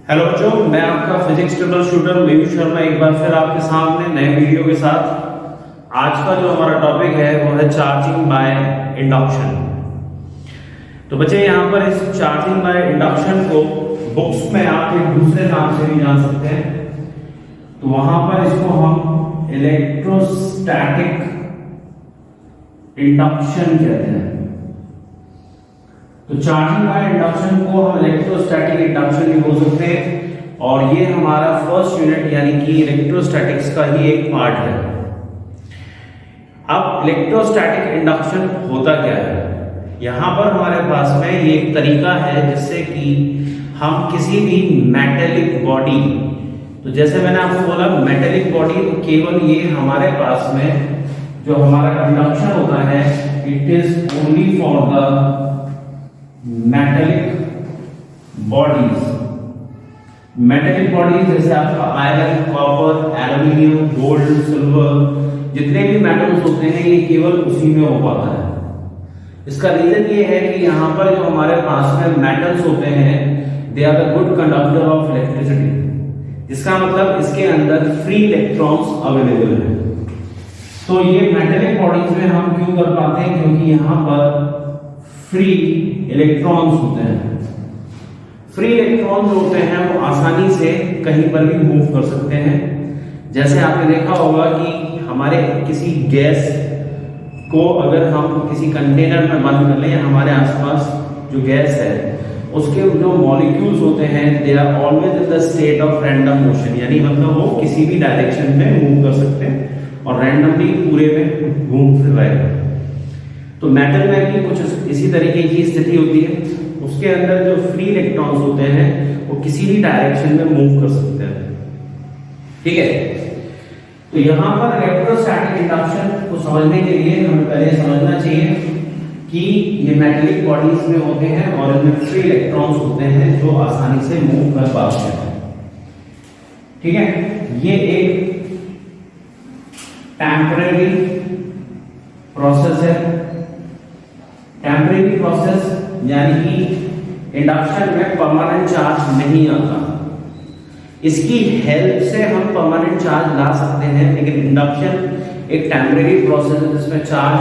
Hello बच्चों, मैं आपका फिजिक्स ट्रिपल शूटर मयूर शर्मा एक बार फिर आपके सामने नए वीडियो के साथ। आज का जो हमारा टॉपिक है वो है चार्जिंग बाय इंडक्शन। तो बच्चे यहाँ पर इस चार्जिंग बाय इंडक्शन को बुक्स में आप एक दूसरे नाम से भी जान सकते हैं। तो वहां पर इसको हम इलेक्ट्रोस्टैटिक इंडक्शन कहते हैं। तो चार्जिंग बाय इंडक्शन को हम इलेक्ट्रोस्टैटिक इंडक्शन भी बोल सकते हैं और ये हमारा फर्स्ट यूनिट यानी कि इलेक्ट्रोस्टैटिक्स का ही एक पार्ट है। अब इलेक्ट्रोस्टैटिक इंडक्शन होता क्या है? यहाँ पर हमारे पास में ये एक तरीका है जिससे कि हम किसी भी मेटेलिक बॉडी, तो जैसे मैंने आपको बोला मेटेलिक बॉडी, तो केवल ये हमारे पास में जो हमारा कंडक्शन होता है it is only for the metallic bodies जैसे आपका iron, copper, aluminium, gold, silver, जितने भी मेटल्स होते हैं ये केवल उसी में हो पाता है। इसका रीजन ये है कि यहाँ पर जो हमारे पास में मेटल्स होते हैं they are the good conductor of electricity, जिसका मतलब इसके अंदर फ्री इलेक्ट्रॉन्स अवेलेबल है। तो ये मेटेलिक बॉडीज में हम क्यों कर पाते हैं? क्योंकि यहाँ पर फ्री इलेक्ट्रॉन्स होते हैं। फ्री इलेक्ट्रॉन्स होते हैं वो आसानी से कहीं पर भी मूव कर सकते हैं। जैसे आपने देखा होगा कि हमारे किसी गैस को अगर हम किसी कंटेनर में बंद कर लें या हमारे आसपास जो गैस है उसके जो मॉलिक्यूल्स होते हैं they are always in the state of random motion, यानी मतलब वो किसी भी डायरेक्शन में मूव कर सकते हैं और रैंडमली पूरे में घूम फिर रहे हैं। तो मेटल में भी कुछ इसी तरीके की स्थिति होती है। उसके अंदर जो फ्री इलेक्ट्रॉन्स होते हैं वो किसी भी डायरेक्शन में मूव कर सकते हैं। ठीक है, तो यहां पर इलेक्ट्रोस्टैटिक इंडक्शन को समझने के लिए हमें पहले समझना चाहिए कि ये मेटेलिक बॉडीज में होते हैं और इनमें फ्री इलेक्ट्रॉन्स होते हैं जो आसानी से मूव कर पाते हैं। ठीक है, ये एक टेम्परेरी प्रोसेस है। टेम्परेरी प्रोसेस यानी कि इंडक्शन में परमानेंट चार्ज नहीं आता। इसकी हेल्प से हम परमानेंट चार्ज ला सकते हैं, लेकिन इंडक्शन एक टेम्परेरी प्रोसेस है जिसमें चार्ज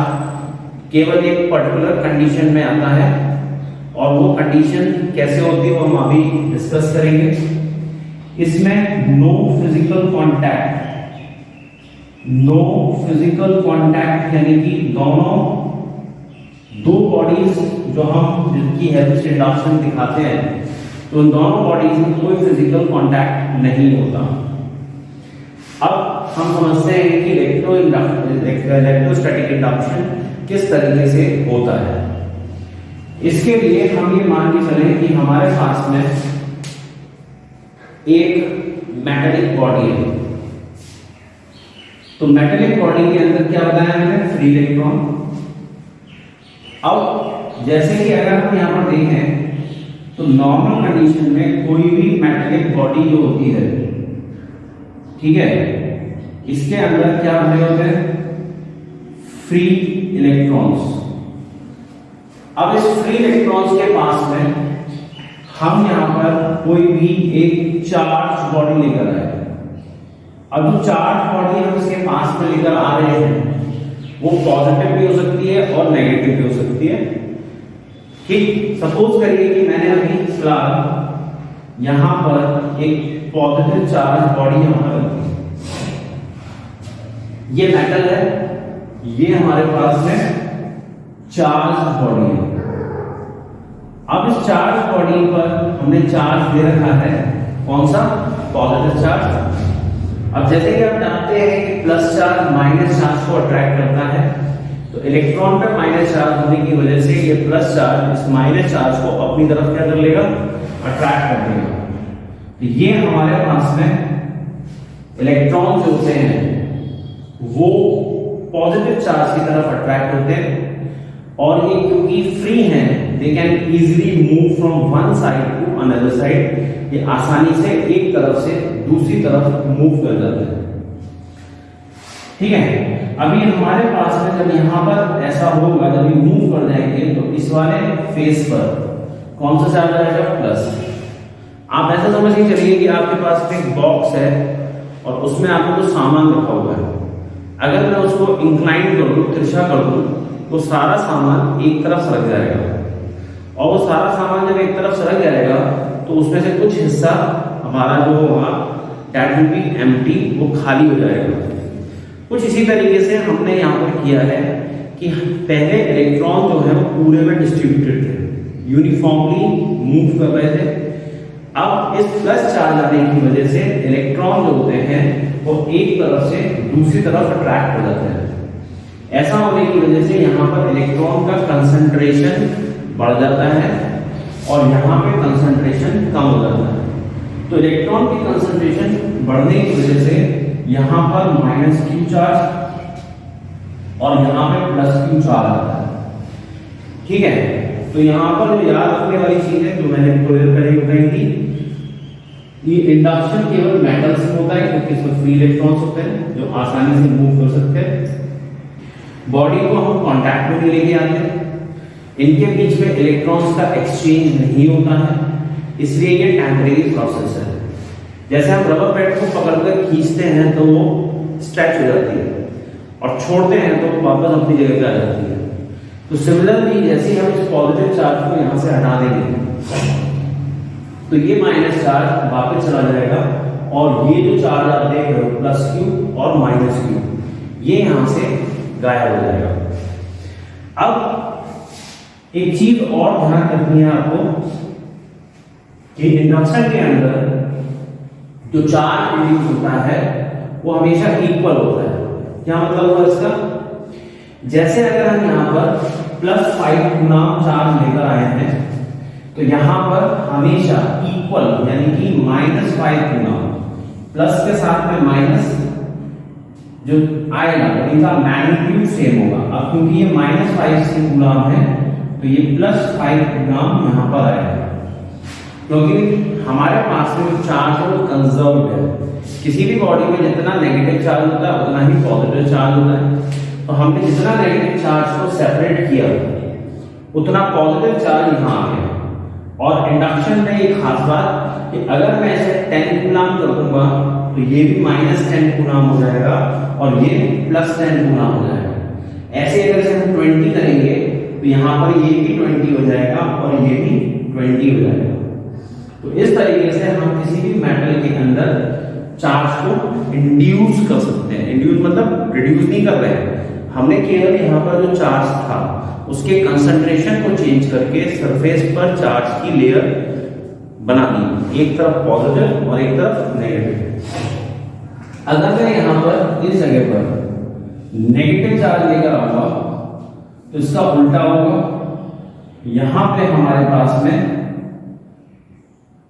केवल एक पर्टिकुलर कंडीशन में आता है और वो कंडीशन कैसे होती है वो हम अभी डिस्कस करेंगे। इसमें नो फिजिकल कांटेक्ट यानी कि दो बॉडीज जो हम जिनकी हेल्प से इंडक्शन दिखाते हैं तो उन दोनों बॉडीज में कोई फिजिकल कांटेक्ट नहीं होता। अब हम समझते हैं कि इलेक्ट्रोस्टैटिक इंडक्शन किस तरीके से होता है। इसके लिए हम ये मान के चलें कि हमारे पास में एक मेटेलिक बॉडी है। तो मेटेलिक बॉडी के अंदर क्या बताया मैंने? Free electron. अब जैसे कि अगर हम यहाँ पर देखें तो नॉर्मल कंडीशन में कोई भी मेटेलिक बॉडी जो होती है, ठीक है, इसके अंदर क्या भरे होते हैं? Free electrons. अब इस फ्री इलेक्ट्रॉन्स के पास में हम यहाँ पर कोई भी एक चार्ज बॉडी लेकर आए। अब जो चार्ज बॉडी हम इसके पास में लेकर आ रहे हैं वो पॉजिटिव भी हो सकती है और नेगेटिव भी हो सकती है। ठीक, सपोज करिए कि मैंने अभी फिलहाल यहां पर एक पॉजिटिव चार्ज बॉडी यहां पर रखी। ये मेटल है, ये हमारे पास में चार्ज बॉडी है। अब इस चार्ज बॉडी पर हमने चार्ज दे रखा है, कौन सा? Positive charge. अब जैसे कि आप जानते हैं कि प्लस चार्ज माइनस चार्ज को अट्रैक्ट करता है, तो इलेक्ट्रॉन पे माइनस चार्ज होने की वजह से ये प्लस चार्ज इस माइनस चार्ज को अपनी तरफ क्या कर लेगा? अट्रैक्ट कर लेगा। तो ये हमारे पास में इलेक्ट्रॉन जो होते हैं वो पॉजिटिव चार्ज की तरफ अट्रैक्ट होते हैं और ये क्योंकि फ्री हैं they can easily move from one side to another side. ये आसानी से एक तरफ से दूसरी तरफ मूव कर जाते हैं। ठीक है, अभी हमारे पास में जब यहां पर ऐसा होगा, जब ये मूव कर जाएंगे तो इस वाले फेस पर कौन सा चार्ज आएगा? प्लस। आप ऐसा समझ के चलिए कि आपके पास में एक बॉक्स है और उसमें आपको कुछ सामान रखा हुआ है। अगर मैं उसको इंक्लाइन कर दूं, तिरछा कर दूं, तो सारा सामान एक तरफ सरक जाएगा, और वो सारा सामान जब एक तरफ सरक जाएगा तो उसमें से कुछ हिस्सा हमारा जो होगा दैट विल बी एम्प्टी, वो खाली हो जाएगा। कुछ इसी तरीके से हमने यहाँ पर किया है कि पहले इलेक्ट्रॉन जो है वो पूरे में डिस्ट्रीब्यूटेड थे, यूनिफॉर्मली मूव कर रहे थे। अब इस प्लस चार्ज आने की वजह से इलेक्ट्रॉन जो होते हैं वो एक तरफ से दूसरी तरफ अट्रैक्ट हो जाते हैं। ऐसा होने की वजह से यहाँ पर इलेक्ट्रॉन का कंसंट्रेशन बढ़ जाता है और यहाँ पे कंसंट्रेशन कम हो जाता है। तो इलेक्ट्रॉन की कंसंट्रेशन बढ़ने की वजह से यहाँ पर माइनस क्यू चार्ज और यहाँ पे प्लस क्यू चार्ज आता है। ठीक है, तो यहाँ पर जो याद रखने वाली चीज है जो मैंने थोड़ी देर पहले बताई थी, ये इंडक्शन केवल मेटल्स में होता है क्योंकि इसमें फ्री इलेक्ट्रॉन्स होते हैं जो आसानी से मूव कर सकते हैं। बॉडी को हम कांटेक्ट में नहीं लेके आते, इनके बीच में इलेक्ट्रॉन्स का एक्सचेंज नहीं होता है, इसलिए ये टेम्परेरी प्रोसेस है। जैसे हम रबर पैड को पकड़कर खींचते हैं तो वो स्ट्रेच हो जाती है और छोड़ते हैं तो वापस अपनी जगह पे आ जाती है। तो सिमिलरली जैसे हम इस पॉजिटिव चार्ज को यहाँ से हटा देंगे तो ये माइनस चार्ज वापस चला जाएगा और ये जो चार्ज आप देख रहे हो प्लस क्यू और माइनस क्यू, ये यहाँ से गायब हो जाएगा। अब एक चीज और ध्यान रखनी है आपको कि इंडक्शन के अंदर जो चार्ज इंड्यूस होता है वो हमेशा इक्वल होता है। क्या मतलब हुआ इसका? जैसे अगर हम यहाँ पर +5 गुना चार्ज लेकर आए हैं तो यहाँ पर हमेशा इक्वल यानी कि -5 गुना प्लस के साथ में माइनस जो आएगा इनका मैग्नीट्यूड सेम होगा। अब क्योंकि ये -5 से गुना है तो ये +5 गुना यहाँ पर आएगा, क्योंकि हमारे पास में जो चार्ज है वो कंजर्व्ड है। किसी भी बॉडी में जितना नेगेटिव चार्ज होता है उतना ही पॉजिटिव चार्ज होता है। तो हमने जितना नेगेटिव चार्ज को सेपरेट किया उतना पॉजिटिव चार्ज यहाँ आ गया। और इंडक्शन में एक खास बात कि अगर मैं इसे 10 कूलम कर दूंगा तो ये भी -10 कूलम हो जाएगा और ये +10 कूलम हो जाएगा। ऐसे अगर से हम 20 करेंगे तो यहाँ पर ये भी 20 हो जाएगा और ये भी 20 हो जाएगा। तो इस तरीके से हम किसी भी मेटल के अंदर चार्ज को इंड्यूस कर सकते हैं। इंड्यूस मतलब रिड्यूस नहीं कर रहे हैं, हमने केवल यहाँ पर जो चार्ज था उसके कंसंट्रेशन को चेंज करके सरफेस पर चार्ज की लेयर बना दी, एक तरफ पॉजिटिव और एक तरफ नेगेटिव। अगर मैं यहाँ पर इस जगह पर नेगेटिव चार्ज लेकर आऊंगा तो इसका उल्टा होगा, यहाँ पे हमारे पास में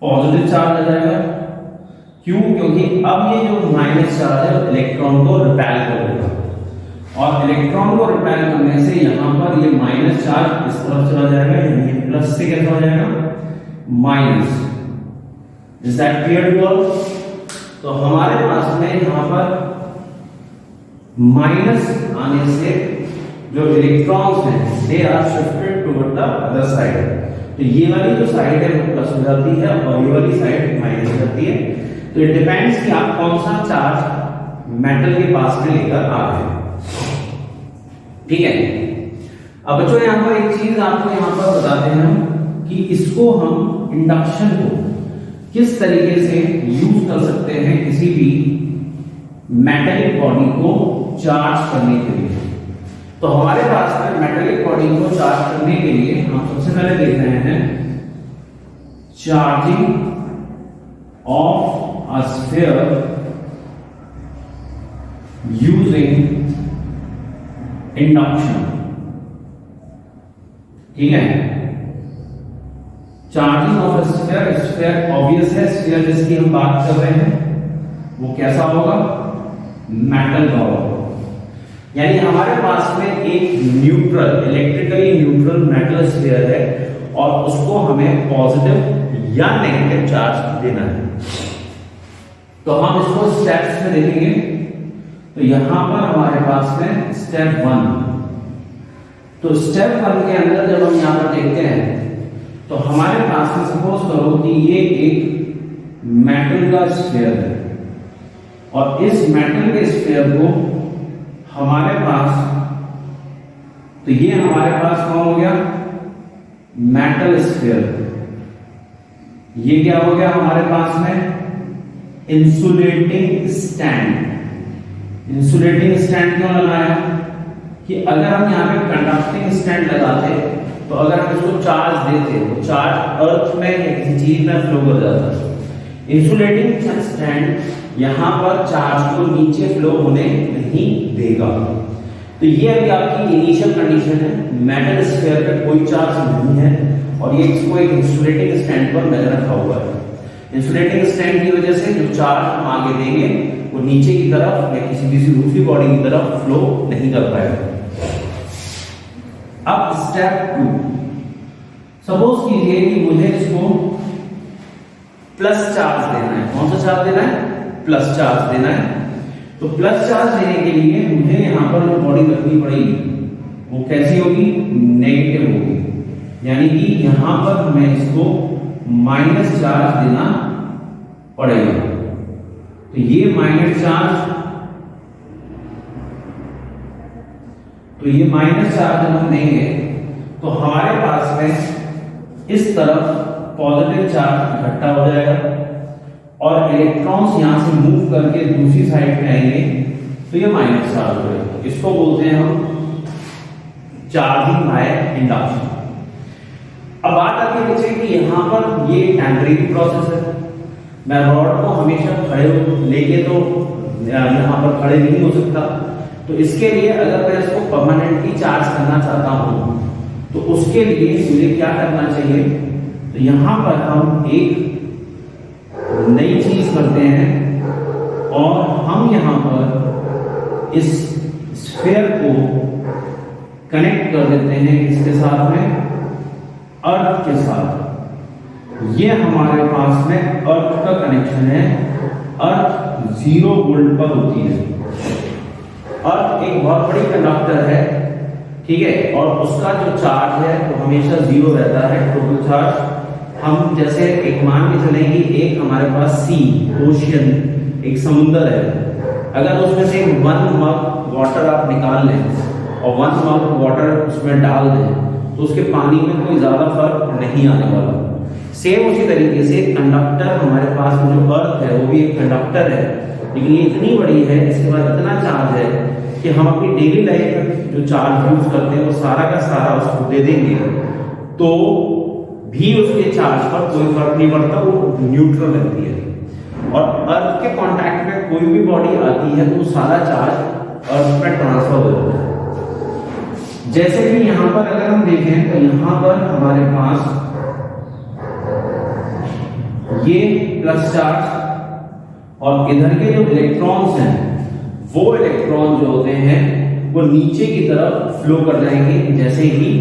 पॉजिटिव चार्ज आ जाएगा। क्यों? क्योंकि अब ये जो माइनस चार्ज है इलेक्ट्रॉन को रिपेल कर देगा और इलेक्ट्रॉन को रिपेल करने से यहाँ पर ये माइनस चार्ज इस तरफ चला जाएगा, यानी प्लस से कैसा हो जाएगा minus. Is that clear to all? तो हमारे पास में यहाँ पर माइनस आने से जो इलेक्ट्रॉन्स हैं they are shifted toward the other side. तो ये वाली जो साइड है वो प्लस हो जाती है और ये वाली साइड माइनस हो जाती है। तो इट डिपेंड्स कि आप कौन सा चार्ज मेटल के पास में लेकर आ रहे हैं। ठीक है, अब बच्चों यहाँ पर एक चीज आपको यहाँ पर बताते हैं कि इसको हम इंडक्शन को किस तरीके से यूज कर सकते हैं किसी भी मेटेलिक बॉडी को चार्ज करने के लिए। तो हमारे पास में मेटेलिक बॉडी को चार्ज करने के लिए हम सबसे पहले देख रहे हैं charging of a sphere using induction. ठीक है, charging of a sphere, sphere obvious है, स्फीयर जिसकी हम बात कर रहे हैं वो कैसा होगा, मेटल का होगा। यानी हमारे पास में एक neutral, electrically neutral metal sphere है और उसको हमें पॉजिटिव या नेगेटिव चार्ज देना है। तो हम इसको स्टेप्स में देखेंगे। तो यहां पर हमारे पास में स्टेप 1, तो स्टेप 1 के अंदर जब हम यहां पर देखते हैं तो हमारे पास में सपोज करो कि ये एक मेटल का स्फीयर है और इस मेटल के स्फीयर को हमारे पास, तो ये हमारे पास कौन हो गया, मेटल स्फीयर। ये क्या हो गया हमारे पास में, इंसुलेटिंग स्टैंड। इंसुलेटिंग स्टैंड क्यों लगाया कि अगर हम यहाँ पे कंडक्टिंग स्टैंड लगाते तो अगर हम इसको चार्ज देते तो चार्ज अर्थ में या किसी चीज में फ्लो कर जाता। इंसुलेटिंग स्टैंड यहाँ पर चार्ज को नीचे फ्लो होने नहीं देगा। तो ये अभी आपकी इनिशियल कंडीशन है, मेटल स्फीयर पे कोई चार्ज नहीं है और ये इसको एक इंसुलेटिंग स्टैंड पर लगा रखा हुआ है। इंसुलेटिंग स्टैंड की वजह से जो चार्ज हम आगे देंगे वो नीचे की तरफ या किसी दूसरी बॉडी की तरफ फ्लो नहीं कर पाएगा। अब स्टेप 2, सपोज कीजिए कि मुझे इसको प्लस चार्ज देना है। कौन सा चार्ज देना है, प्लस चार्ज देना है। तो प्लस चार्ज देने के लिए मुझे यहां पर जो बॉडी रखनी पड़ेगी वो कैसी होगी, नेगेटिव होगी, यानी कि यहां पर हमें इसको माइनस चार्ज देना पड़ेगा। तो ये माइनस चार्ज, तो ये माइनस चार्ज जब हम देंगे तो हमारे पास में इस तरफ पॉजिटिव चार्ज इकट्ठा हो जाएगा और इलेक्ट्रॉन्स यहां से मूव करके दूसरी साइड पे आएंगे तो ये माइनस चार्ज हो जाएगा। इसको बोलते हैं हम चार्जिंग बाय इंडक्शन। अब बात आती है बच्चे कि यहाँ पर ये टेम्परेरी प्रोसेस है। मैं रॉड को हमेशा खड़े लेके तो यहाँ पर खड़े नहीं हो सकता, तो इसके लिए अगर मैं इसको परमानेंटली चार्ज करना चाहता हूँ तो उसके लिए मुझे क्या करना चाहिए, तो यहाँ पर हम एक नई चीज करते हैं और हम यहाँ पर इस स्फीयर को कनेक्ट कर देते हैं किसके साथ में, अर्थ के साथ। ये हमारे पास में अर्थ का कनेक्शन है। अर्थ 0 वोल्ट पर होती है। अर्थ एक बहुत बड़ी कंडक्टर है, ठीक है, और उसका जो चार्ज है वो हमेशा 0 रहता है, टोटल चार्ज। हम जैसे एक मान के चलें कि एक हमारे पास सी, ओशियन, एक समुंदर है, अगर उसमें से 1 मग वाटर आप निकाल लें और 1 मग वाटर उसमें डाल दें तो उसके पानी में कोई ज्यादा फर्क नहीं आने वाला। सेम उसी तरीके से कंडक्टर, हमारे पास में जो अर्थ है वो भी एक कंडक्टर है, लेकिन ये इतनी बड़ी है, इसके बाद इतना चार्ज है कि हम अपनी डेली लाइफ में जो चार्ज यूज करते हैं वो सारा का सारा उसको दे देंगे तो भी उसके चार्ज पर कोई फर्क नहीं पड़ता, वो न्यूट्रल रहती है। और अर्थ के कांटेक्ट में कोई भी बॉडी आती है तो सारा चार्ज अर्थ पर ट्रांसफर हो जाता है। जैसे कि यहां पर अगर हम देखें तो यहां पर हमारे पास ये प्लस चार्ज और इधर के जो इलेक्ट्रॉन्स हैं वो इलेक्ट्रॉन जो होते हैं वो नीचे की तरफ फ्लो कर जाएंगे जैसे ही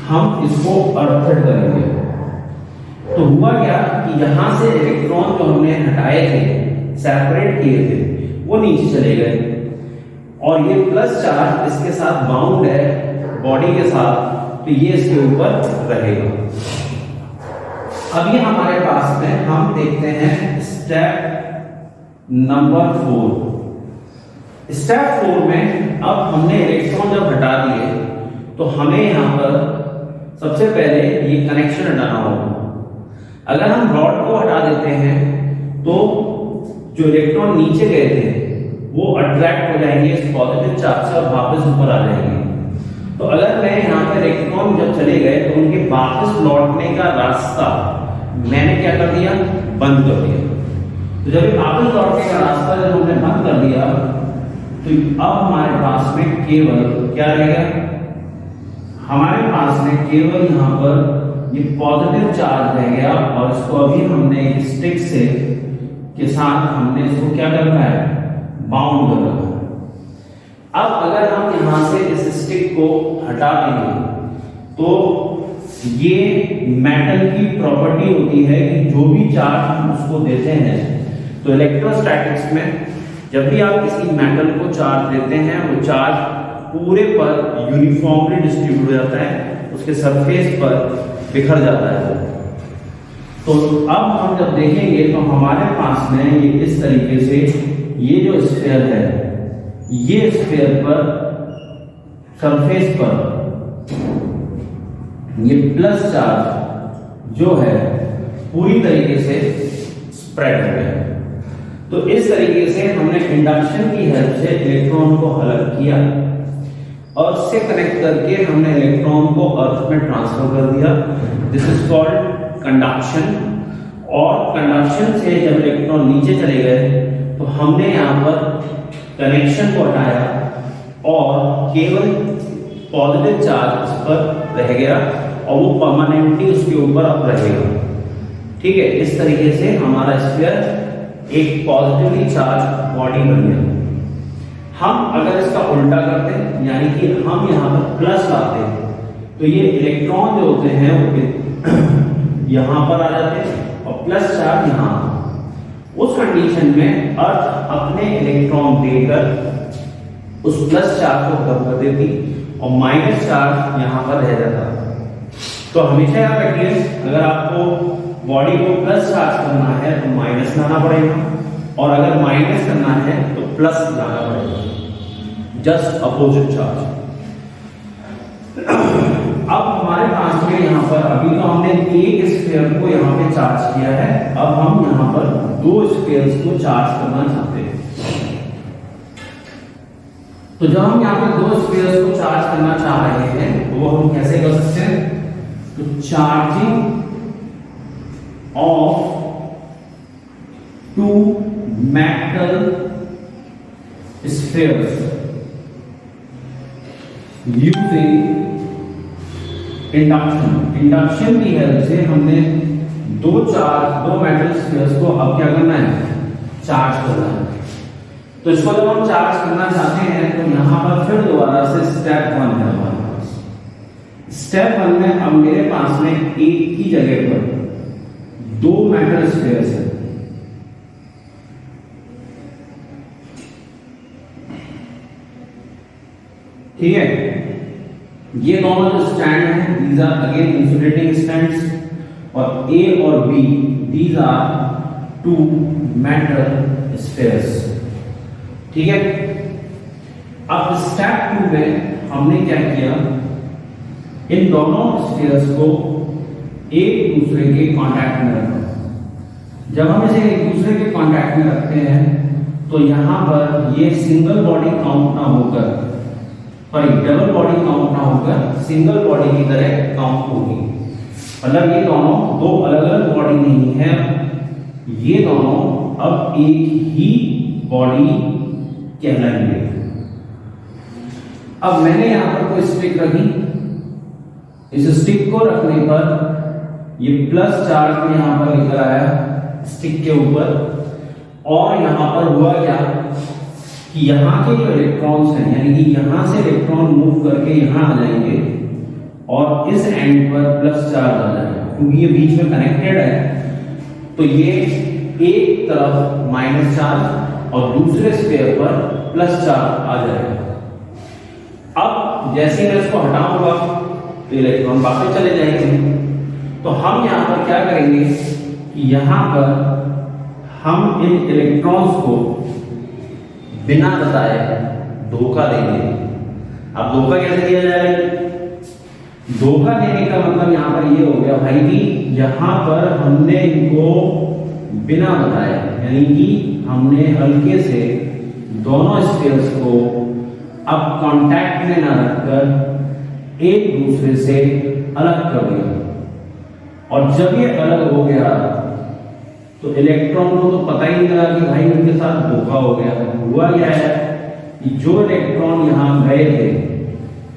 हम इसको अर्थड करेंगे। तो हुआ क्या कि यहां से इलेक्ट्रॉन जो हमने हटाए थे, सेपरेट किए थे, वो नीचे चले गए और ये प्लस चार्ज इसके साथ बाउंड है बॉडी के साथ, तो ये इसके ऊपर रहेगा। अब ये हमारे पास में हम देखते हैं स्टेप नंबर 4। स्टेप 4 में अब हमने इलेक्ट्रॉन जब हटा दिए तो हमें यहां पर सबसे पहले ये कनेक्शन हटाना होगा। अगर हम रॉड को हटा देते हैं तो जो इलेक्ट्रॉन नीचे गए थे वो अट्रैक्ट हो जाएंगे इस पॉजिटिव चार्ज से और वापस ऊपर आ जाएंगे। तो अगर मैं यहाँ पर इलेक्ट्रॉन जब चले गए तो उनके वापस लौटने का रास्ता मैंने क्या कर दिया, बंद कर दिया। तो जब वापस लौटने का रास्ता जब हमने बंद कर दिया तो अब हमारे पास में केवल क्या रहेगा, हमारे पास में केवल यहाँ पर ये पॉजिटिव चार्ज रह गया और इसको अभी हमने एक स्टिक से के साथ हमने इसको क्या करना है, बाउंड कर रखा है। अब अगर हम यहां से इस स्टिक को हटा देंगे तो ये मेटल की प्रॉपर्टी होती है कि जो भी चार्ज हम उसको देते हैं, तो इलेक्ट्रोस्टैटिक्स में जब भी आप किसी मेटल को चार्ज देते हैं वो चार्ज पूरे पर यूनिफॉर्मली डिस्ट्रीब्यूट हो जाता है, उसके सरफेस पर बिखर जाता है। तो अब हम जब देखेंगे तो हमारे पास में ये इस तरीके से ये जो स्फीयर है, ये स्फीयर पर सरफेस पर ये प्लस चार्ज जो है पूरी तरीके से स्प्रेड हो गया। तो इस तरीके से हमने इंडक्शन की हेल्प से इलेक्ट्रॉन को अलग किया, अर्थ से कनेक्ट करके हमने इलेक्ट्रॉन को अर्थ में ट्रांसफर कर दिया। This is called conduction. और कंडक्शन से जब इलेक्ट्रॉन नीचे चले गए तो हमने यहाँ पर कनेक्शन को हटाया और केवल पॉजिटिव चार्ज इस पर रह गया और वो परमानेंटली उसके ऊपर अब रहेगा। ठीक है, इस तरीके से हमारा स्फीयर एक पॉजिटिवली चार्ज बॉडी बन गया। हम अगर इसका उल्टा करते हैं, यानी कि हम यहाँ पर प्लस लाते हैं, तो ये इलेक्ट्रॉन जो होते हैं वो यहाँ पर आ जाते हैं और प्लस चार्ज यहाँ। उस कंडीशन में अर्थ अपने इलेक्ट्रॉन देकर उस प्लस चार्ज को खत्म कर देती और माइनस चार्ज यहाँ पर रह जाता। तो हमेशा याद रखिए, अगर आपको बॉडी को प्लस चार्ज करना है तो माइनस लाना पड़ेगा, और अगर माइनस करना है तो प्लस लाना पड़ेगा, जस्ट अपोजिट चार्ज। अब हमारे पास में यहाँ पर अभी तो हमने एक स्फीयर को यहाँ पे चार्ज किया है, अब हम यहाँ पर दो स्फीयर्स को चार्ज करना चाहते हैं। तो जब हम यहाँ पर दो स्फीयर्स को चार्ज करना चाह रहे हैं तो वो हम कैसे कर सकते हैं? तो charging of two metal spheres using induction. Induction की हेल्प से हमने दो मेटल स्फीयर्स को अब क्या करना है? चार्ज करना है। तो इसको जब हम चार्ज करना चाहते हैं तो यहां पर फिर दोबारा से स्टेप 1 है हमारे पास। स्टेप 1 में अब मेरे पास में एक की जगह पर दो मेटल स्फीयर्स है। ठीक है, ये दोनों जो स्टैंड हैं, these are again insulating stands, और ए और B these are two metal spheres. ठीक है, अब स्टेप 2 में हमने क्या किया? इन दोनों स्फीयर्स को एक दूसरे के कांटेक्ट में रखा। जब हम इसे एक दूसरे के कांटेक्ट में रखते हैं तो यहां पर ये सिंगल बॉडी काउंट ना होकर, सॉरी डबल बॉडी काउंट ना होकर सिंगल बॉडी की तरह काउंट होगी। मतलब ये दोनों दो अलग अलग बॉडी नहीं है, ये दोनों अब एक ही बॉडी कहलाएंगे। अब मैंने यहां पर कोई स्टिक रखी, इस स्टिक को रखने पर ये प्लस चार्ज में यहां पर लेकर आया स्टिक के ऊपर, और यहां पर हुआ क्या कि यहां के जो इलेक्ट्रॉन्स हैं, यानी कि यहां से इलेक्ट्रॉन मूव करके यहां आ जाएंगे और इस एंड पर प्लस चार्ज आ जाएगा, क्योंकि ये बीच में कनेक्टेड है। तो ये एक तरफ माइनस चार्ज और दूसरे स्फीयर पर प्लस चार्ज आ जाएगा। अब जैसे मैं इसको हटाऊंगा तो इलेक्ट्रॉन वापस चले जाएंगे। तो हम यहां पर क्या करेंगे कि यहां पर हम इन इलेक्ट्रॉन्स को बिना बताए धोखा देंगे। अब धोखा कैसे दिया जाएगा? धोखा देने का मतलब यहां पर ये हो गया भाई कि यहां पर हमने इनको बिना बताए, यानी कि हमने हल्के से दोनों स्फीयर्स को अब कांटेक्ट में ना रखकर एक दूसरे से अलग कर दिया। और जब ये अलग हो गया तो इलेक्ट्रॉन को तो पता ही नहीं लगा कि भाई उनके साथ धोखा हो गया। हुआ क्या है कि जो इलेक्ट्रॉन यहां गए थे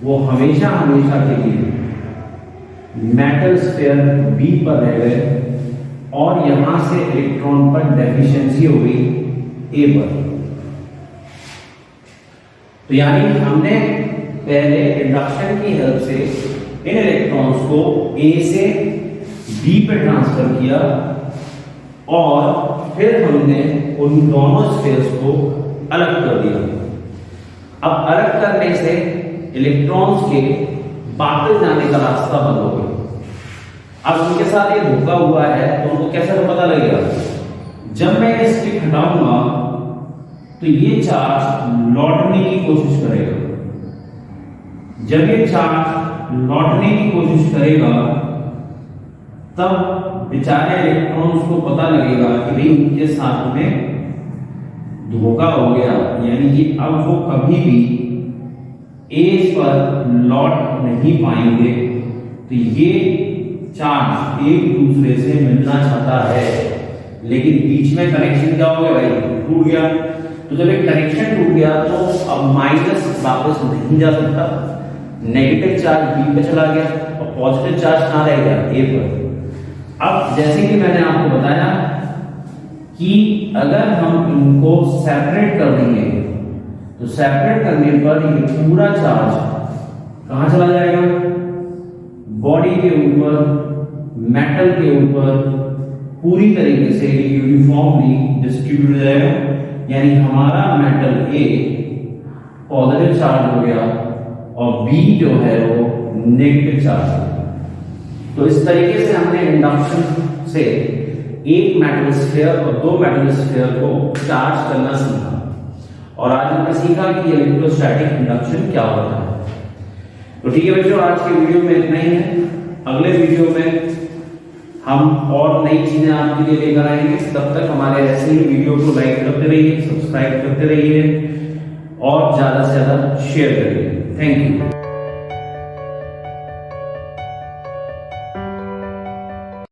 वो हमेशा हमेशा के लिए मेटल स्फीयर बी पर रह गए, और यहां से इलेक्ट्रॉन पर डेफिशिएंसी हो गई ए पर। तो यानी हमने पहले इंडक्शन की हेल्प से इन इलेक्ट्रॉन्स को ए से बी पे ट्रांसफर किया, और फिर हमने उन दोनों स्फीयर्स को अलग कर दिया। अब अलग करने से इलेक्ट्रॉन्स के वापस जाने का रास्ता बंद हो गया। अब उनके साथ ये धोखा हुआ है तो उनको कैसे पता लगेगा? जब मैं ये स्टिक हटाऊंगा तो ये चार्ज लौटने की कोशिश करेगा। जब ये चार्ज लौटने की कोशिश करेगा तब बेचारे इलेक्ट्रॉन्स को पता लगेगा कि भाई उनके साथ में धोखा हो गया, यानी कि अब वो कभी भी एज पर लौट नहीं पाएंगे। तो ये चार्ज एक दूसरे से मिलना चाहता है, लेकिन बीच में कनेक्शन क्या हो गया भाई? टूट गया। तो जब एक कनेक्शन टूट गया तो अब माइनस वापस नहीं जा सकता, नेगेटिव चार्ज बी पे चला गया और पॉजिटिव चार्ज कहाँ रह गया? ए पर। अब जैसे कि मैंने आपको बताया कि अगर हम इनको सेपरेट कर देंगे तो सेपरेट करने पर ये पूरा चार्ज कहाँ चला जाएगा? बॉडी के ऊपर, मेटल के ऊपर पूरी तरीके से यूनिफॉर्मली डिस्ट्रीब्यूट हो जाएगा। यानी हमारा मेटल ए पॉजिटिव चार्ज हो गया और बी जो है वो नेगेटिव चार्ज हो गया। तो इस तरीके से हमने इंडक्शन से एक मेटल स्फीयर और दो मेटल स्फीयर को चार्ज करना सीखा, और आज हमने सीखा कि इलेक्ट्रोस्टैटिक इंडक्शन क्या होता है। तो ठीक है बच्चों, आज के वीडियो में इतना ही है। अगले वीडियो में हम और नई चीजें आपके लिए लेकर आएंगे। तब तक हमारे ऐसे ही वीडियो को लाइक करते रहिए, सब्सक्राइब करते रहिए और ज्यादा से ज्यादा शेयर करिए। Thank you.